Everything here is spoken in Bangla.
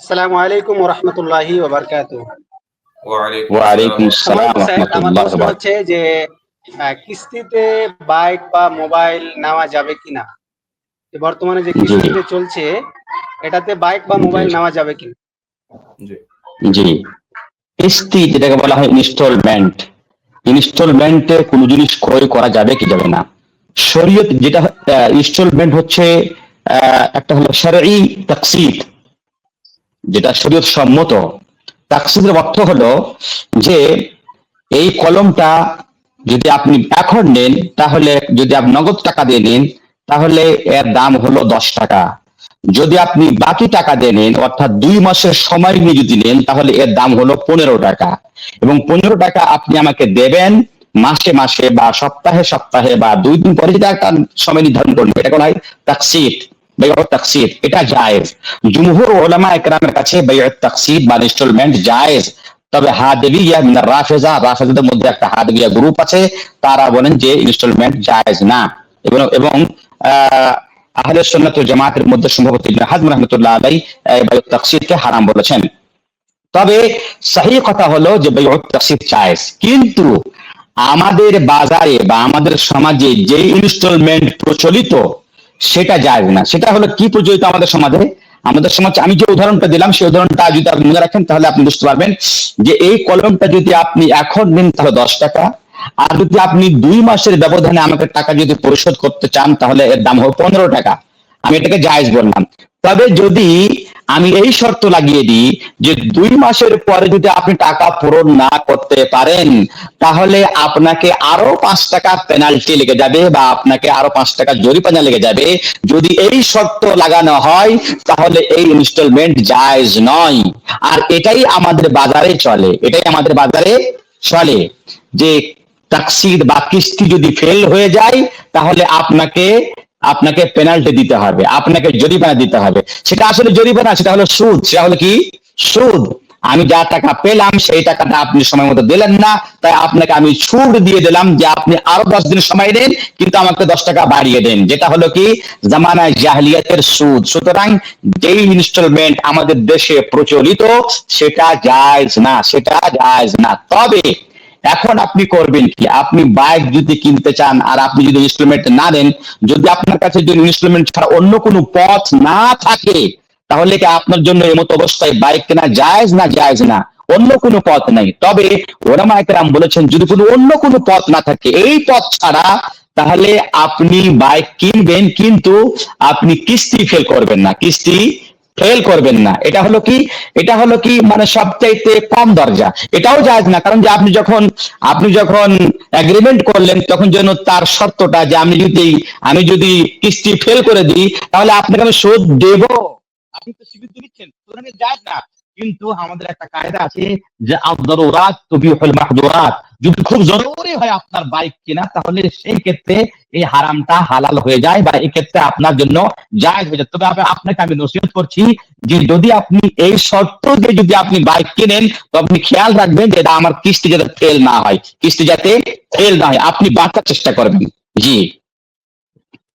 আসসালামু আলাইকুম ওয়া রাহমাতুল্লাহি ওয়া বারাকাতুহু। ওয়ালাইকুম ওয়ালাইকুম আসসালাম। আসসালাম সম্মানিত সাহেব, আমার রহমতুল্লাহ প্রশ্ন হচ্ছে বারাকাতুহু। যে কিস্তিতে বাইক বা মোবাইল নেওয়া যাবে কিনা? বর্তমানে যে জি কিস্তিতে চলছে, এটাতে বাইক বা জি মোবাইল নেওয়া যাবে কিনা? জি জি কিস্তি যেটাকে বলা হয় ইনস্টলমেন্ট, ইনস্টলমেন্টে কোনো জিনিস ক্রয় করা যাবে কি যাবে না। শরীয়ত যেটা ইনস্টলমেন্ট হচ্ছে একটা হলো শারঈ তাকসিদ, যেটা শরীয়ত সম্মত। তাকসিদের অর্থ হলো যে এই কলমটা যদি আপনি এখন নেন, তাহলে যদি আপনি নগদ টাকা দিয়ে নেন তাহলে এর দাম হলো 10 টাকা। যদি আপনি বাকি টাকা দিয়ে নেন অর্থাৎ 2 মাসের সময় নিয়ে যদি নেন তাহলে এর দাম হলো 15 টাকা। এবং 15 টাকা আপনি আমাকে দেবেন মাসে মাসে বা সপ্তাহে সপ্তাহে বা 2 দিন পরে, যদি একটা সময় নির্ধারণ করবেন, এটা বলা হয় তাকসিদ, বাইউত তাকসিদ। এটা জায়েজ। জুমহুর উলামা একরামের কাছে বাইউত তাকসিদ বা ইনস্টলমেন্ট জায়েজ। তবে হাদিবিয়া মিনার রাফিজা, রাফিজাদের মধ্যে একটা হাদিবিয়া গ্রুপ আছে, তারা বলেন যে ইনস্টলমেন্ট জায়েজ না। এবং আহলে সুন্নাত ওয়াল জামাতের মধ্যে সম্ভবত ইবনে হাজম রাহমাতুল্লাহ আলাইহি বাইউত তাকসিদকে হারাম বলেছেন। তবে সহি কথা হলো যে বাইউত তাকসিদ জায়েজ, কিন্তু আমাদের বাজারে বা আমাদের সমাজে যে ইনস্টলমেন্ট প্রচলিত সেটা জায়েজ না। সেটা হলো কি প্রচলিত আমাদের সমাজে? আমাদের সমাজে আমি যে উদাহরণটা দিলাম সেই উদাহরণটা যদি আপনি মনে রাখেন তাহলে আপনি বুঝতে পারবেন যে এই কলমটা যদি আপনি এখন নেন তাহলে 10 টাকা, আর যদি আপনি 2 মাসের ব্যবধানে আমাকে টাকা যদি পরিশোধ করতে চান তাহলে এর দাম হবে 15 টাকা। আমি এটাকে জায়েজ বললাম। তবে যদি আমি এই শর্ত লাগিয়ে দিই যে 2 মাসের পরে যদি আপনি টাকা পূরণ না করতে পারেন তাহলে আপনাকে আরো 5 টাকা পেনাল্টি লেগে যাবে বা আপনাকে আরো 5 টাকা জরিমানা লেগে যাবে, যদি এই শর্ত লাগানো হয় তাহলে এই ইনস্টলমেন্ট জায়েজ নয়। আর এটাই আমাদের বাজারে চলে, এটাই আমাদের বাজারে চলে যে তাকসিদ বা কিস্তি যদি ফেল হয়ে যায় তাহলে আপনাকে আপনাকে পেনাল্টি দিতে হবে, আপনাকে জরিমানা দিতে হবে। সেটা আসলে জরিমানা, সেটা হলো সুদ। সেটা হলো কি? সুদ। আমি যা টাকা পেলাম সেই টাকাটা আপনি সময় মতো দিলেন না, তাই আপনাকে আমি ছুট দিয়ে দিলাম যে আপনি আরো 10 দিন সময় দেন কিন্তু আমাকে 10 টাকা বাড়িয়ে দেন, যেটা হলো কি জামানায় জাহিলিয়াতের সুদ। সুতরাং যেই ইনস্টলমেন্ট আমাদের দেশে প্রচলিত সেটা জায়েজ না, সেটা জায়েজ না। তবে এখন আপনি করবেন কি? আপনি বাইক যদি কিনতে চান আর আপনি যদি ইনস্টলমেন্ট না দেন, যদি আপনার কাছে যদি ইনস্টলমেন্ট ছাড়া অন্য কোনো পথ না থাকে, তাহলে কি আপনার জন্য এমত অবস্থায় বাইক কেনা জায়েজ না জায়েজ না? অন্য কোনো পথ নাই। তবে ওলামা একরাম বলেছেন যদি কোনো অন্য কোনো পথ না থাকে, এই পথ ছাড়া, তাহলে আপনি বাইক কিনবেন কিন্তু আপনি কিস্তি ফেল করবেন না, কিস্তি ফেল করবেন না। এটা হলো কি? এটা হলো কি মানে সবচাইতে কম দরজা। এটাও জায়েজ না, কারণ যে আপনি যখন এগ্রিমেন্ট করলেন তখন যেন তার শর্তটা যে আমি যদি কিস্তি ফেল করে দিই তাহলে আপনাকে আমি সুদ দেব, আপনি তো স্বীকৃতি দিচ্ছেন, সুতরাং জায়েজ না। কিন্তু আমাদের একটা কায়দা আছে যে আদ-দারুরাত তুবিহুল মাহযুরাত। যদি খুব জরুরি হয় আপনার বাইক কেনা তাহলে সেই ক্ষেত্রে এই হারামটা হালাল হয়ে যায় বা এই ক্ষেত্রে আপনার জন্য জায়েজ হয়ে যায়। তবে আপনাকে আমি নসিহত করছি যে যদি আপনি এই শর্ত দিয়ে যদি আপনি বাইক কেনেন তো আপনি খেয়াল রাখবেন যে এটা আমার কিস্তি যাতে ফেল না হয়, কিস্তি যাতে ফেল না হয়, আপনি বাঁচার চেষ্টা করবেন। জি।